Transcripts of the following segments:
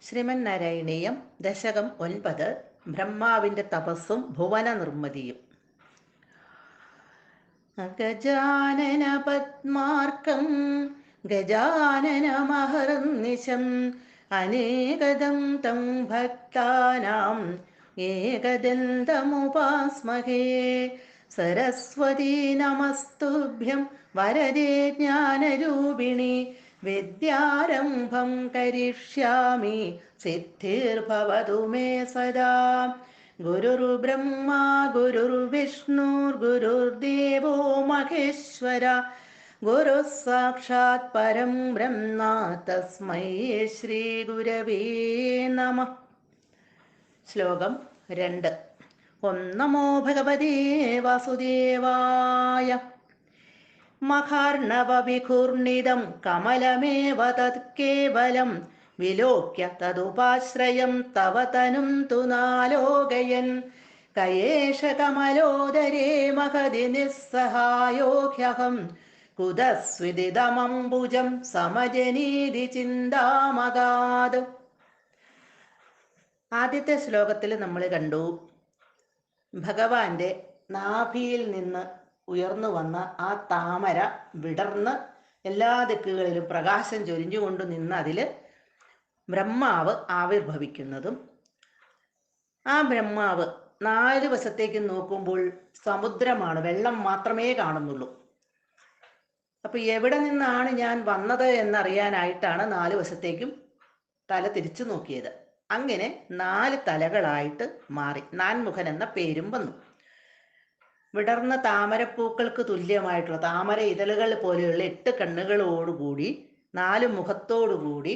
ശ്രീമന്നാരായണീയം ദശകം 9. ബ്രഹ്മാവിൻ്റെ തപസ്സും ഭുവന നിർമ്മിതിയും. ഗജാനന പത്മാർക്കം ഗജാനനമഹർനിശം അനേകദം തം ഭക്താനാം ഏകദന്തമുപാസ്മഹേ. സരസ്വതീ നമസ്തുഭ്യം വരദേ ജ്ഞാനരൂപിണി. വിദ്യാരംഭം കരിഷ്യാമി സിദ്ധിർഭവതു മേ സദാ. ഗുരുർബ്രഹ്മാ ഗുരുർവിഷ്ണുർഗുരുർദേവോ മഹേശ്വര. ഗുരുഃ സാക്ഷാത് പരം ബ്രഹ്മ തസ്മൈ ശ്രീ ഗുരവേ നമഃ. ശ്ലോകം 2. ഓം നമോ ഭഗവതേ വാസുദേവായ. മഹാർണവവിഘൂർണിതം കമലമേവ തത്കേവലം വിലോക്യ തദുപാശ്രയം തവ തനും തു നാലോകയൻ. കയേഷ കമലോദരേ മഹതി നിസ്സഹായോഹ്യഹം കുതസ്വിദിതമംബുജം സമജനീതി ചിന്താമഗാത്. ആദ്യത്തെ ശ്ലോകത്തിൽ നമ്മൾ കണ്ടു ഭഗവാന്റെ നാഭിയിൽ നിന്ന് ഉയർന്നു വന്ന ആ താമര വിടർന്ന് എല്ലാ ദിക്കുകളിലും പ്രകാശം ചൊരിഞ്ഞുകൊണ്ട് നിന്ന് അതിൽ ബ്രഹ്മാവ് ആവിർഭവിക്കുന്നതും, ആ ബ്രഹ്മാവ് 4 വശത്തേക്ക് നോക്കുമ്പോൾ സമുദ്രമാണ്, വെള്ളം മാത്രമേ കാണുന്നുള്ളൂ. അപ്പൊ എവിടെ നിന്നാണ് ഞാൻ വന്നത് എന്നറിയാനായിട്ടാണ് 4 വശത്തേക്കും തല തിരിച്ചു നോക്കിയത്. അങ്ങനെ 4 തലകളായിട്ട് മാറി. നാൻമുഖൻ എന്ന പേരും വന്നു. വിടർന്ന താമരപ്പൂക്കൾക്ക് തുല്യമായിട്ടുള്ള താമര ഇതളുകൾ പോലെയുള്ള 8 കണ്ണുകളോടുകൂടി 4 മുഖത്തോടുകൂടി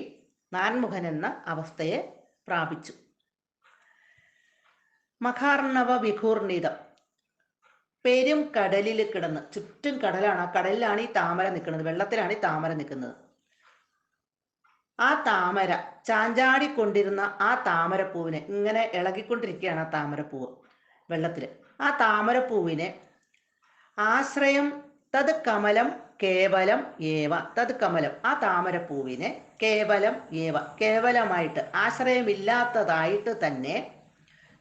നാൻമുഖൻ എന്ന അവസ്ഥയെ പ്രാപിച്ചു. മഖാർണവ വിഘൂർണിതം, പെരും കടലിൽ കിടന്ന്, ചുറ്റും കടലാണ്, ആ കടലിലാണ് ഈ താമര നിൽക്കുന്നത്, വെള്ളത്തിലാണ് ഈ താമര നിൽക്കുന്നത്. ആ താമര ചാഞ്ചാടിക്കൊണ്ടിരുന്ന ആ താമരപ്പൂവിനെ ഇങ്ങനെ ഇളകിക്കൊണ്ടിരിക്കുകയാണ് ആ താമരപ്പൂവ് വെള്ളത്തിൽ. ആ താമരപ്പൂവിനെ ആശ്രയം തത് കമലം കേവലം ഏവ. തത് കമലം, ആ താമരപ്പൂവിനെ കേവലം ഏവ, കേവലമായിട്ട് ആശ്രയമില്ലാത്തതായിട്ട് തന്നെ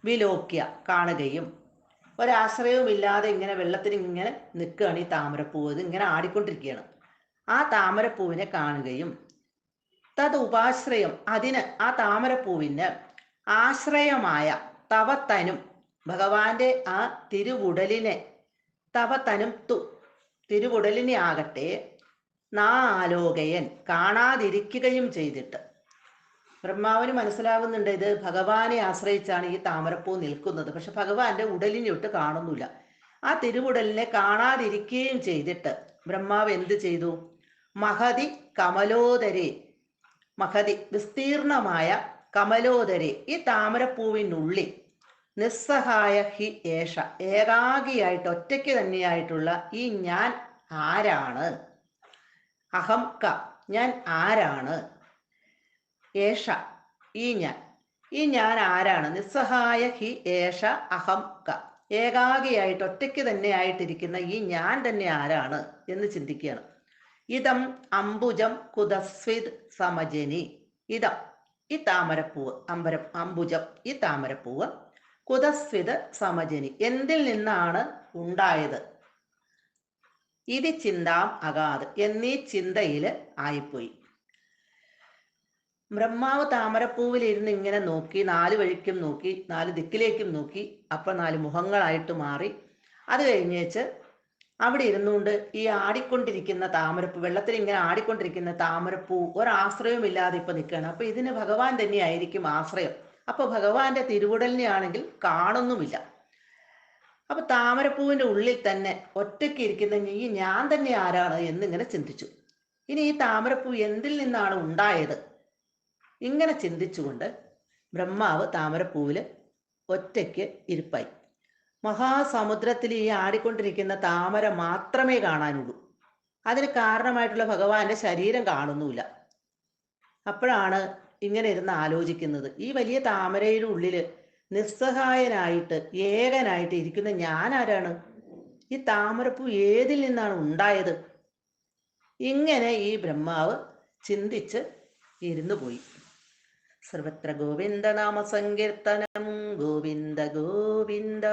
വിലോക്യ കാണുകയും, ഒരാശ്രയവുമില്ലാതെ ഇങ്ങനെ വെള്ളത്തിൽ ഇങ്ങനെ നിൽക്കുകയാണ് ഈ താമരപ്പൂവ്, ഇത് ഇങ്ങനെ ആടിക്കൊണ്ടിരിക്കുകയാണ്. ആ താമരപ്പൂവിനെ കാണുകയും തത് ഉപാശ്രയം, അതിന് ആ താമരപ്പൂവിന് ആശ്രയമായ തവത്തനും, ഭഗവാന്റെ ആ തിരുവുടലിനെ, തവത്തനും തു, തിരുവുടലിനെ ആകട്ടെ നാലോകയൻ, കാണാതിരിക്കുകയും ചെയ്തിട്ട്. ബ്രഹ്മാവിന് മനസ്സിലാവുന്നുണ്ട് ഇത് ഭഗവാനെ ആശ്രയിച്ചാണ് ഈ താമരപ്പൂ നിൽക്കുന്നത്, പക്ഷെ ഭഗവാന്റെ ഉടലിനൊട്ട് കാണുന്നില്ല. ആ തിരുവുടലിനെ കാണാതിരിക്കുകയും ചെയ്തിട്ട് ബ്രഹ്മാവ് എന്ത് ചെയ്തു? മഹതി കമലോദരെ, മഹതി വിസ്തീർണമായ കമലോദരെ, ഈ താമരപ്പൂവിനുള്ളിൽ നിസ്സഹായ ഹി ഏഷ, ഏകാഗിയായിട്ട് ഒറ്റയ്ക്ക് തന്നെയായിട്ടുള്ള ഈ ഞാൻ ആരാണ്? അഹം ക, ഞാൻ ആരാണ്? ഏഷ, ഈ ഞാൻ ആരാണ്? നിസ്സഹായ ഹി ഏഷ അഹം ക, ഏകാഗിയായിട്ട് ഒറ്റയ്ക്ക് തന്നെ ആയിട്ടിരിക്കുന്ന ഈ ഞാൻ തന്നെ ആരാണ് എന്ന് ചിന്തിക്കുകയാണ്. ഇതം അംബുജം കുതസ്വിത് സമജനി. ഇതം, ഈ താമരപ്പൂവ്, അംബുജം, ഈ താമരപ്പൂവ്, കുതസ്വിത് സമജനി, എന്തിൽ നിന്നാണ് ഉണ്ടായത്? ഇത് ചിന്താം അഗാത്, എന്നീ ചിന്തയിൽ ആയിപ്പോയി. ബ്രഹ്മാവ് താമരപ്പൂവിലിരുന്ന് ഇങ്ങനെ നോക്കി, 4 വഴിക്കും നോക്കി, 4 ദിക്കിലേക്കും നോക്കി. അപ്പൊ 4 മുഖങ്ങളായിട്ട് മാറി. അത് കഴിഞ്ഞേച്ച് അവിടെ ഇരുന്നുകൊണ്ട് ഈ ആടിക്കൊണ്ടിരിക്കുന്ന താമരപ്പൂ, വെള്ളത്തിൽ ഇങ്ങനെ ആടിക്കൊണ്ടിരിക്കുന്ന താമരപ്പൂ ഒരാശ്രയവും ഇല്ലാതെ ഇപ്പൊ നിൽക്കുകയാണ്. അപ്പൊ ഇതിന് ഭഗവാൻ തന്നെയായിരിക്കും ആശ്രയം. അപ്പൊ ഭഗവാന്റെ തിരുവുടലിനെ ആണെങ്കിൽ കാണുന്നുമില്ല. അപ്പൊ താമരപ്പൂവിന്റെ ഉള്ളിൽ തന്നെ ഒറ്റയ്ക്ക് ഇരിക്കുന്ന ഈ ഞാൻ തന്നെ ആരാണ് എന്നിങ്ങനെ ചിന്തിച്ചു. ഇനി ഈ താമരപ്പൂ എന്തിൽ നിന്നാണ് ഉണ്ടായത്? ഇങ്ങനെ ചിന്തിച്ചുകൊണ്ട് ബ്രഹ്മാവ് താമരപ്പൂവിൽ ഒറ്റയ്ക്ക് ഇരിപ്പായി. മഹാസമുദ്രത്തിൽ ഈ ആടിക്കൊണ്ടിരിക്കുന്ന താമര മാത്രമേ കാണാനുള്ളൂ. അതിന് കാരണമായിട്ടുള്ള ഭഗവാന്റെ ശരീരം കാണുന്നുമില്ല. അപ്പോഴാണ് ഇങ്ങനെ ഇരുന്ന് ആലോചിക്കുന്നത്, ഈ വലിയ താമരയുടെ ഉള്ളിൽ നിസ്സഹായനായിട്ട് ഏകനായിട്ട് ഇരിക്കുന്ന ഞാൻ ആരാണ്? ഈ താമരപ്പൂ ഏതിൽ നിന്നാണ് ഉണ്ടായത്? ഇങ്ങനെ ഈ ബ്രഹ്മാവ് ചിന്തിച്ച് ഇരുന്നു പോയി. സർവത്ര ഗോവിന്ദ നാമ സങ്കീർത്തനം ഗോവിന്ദ ഗോവിന്ദ.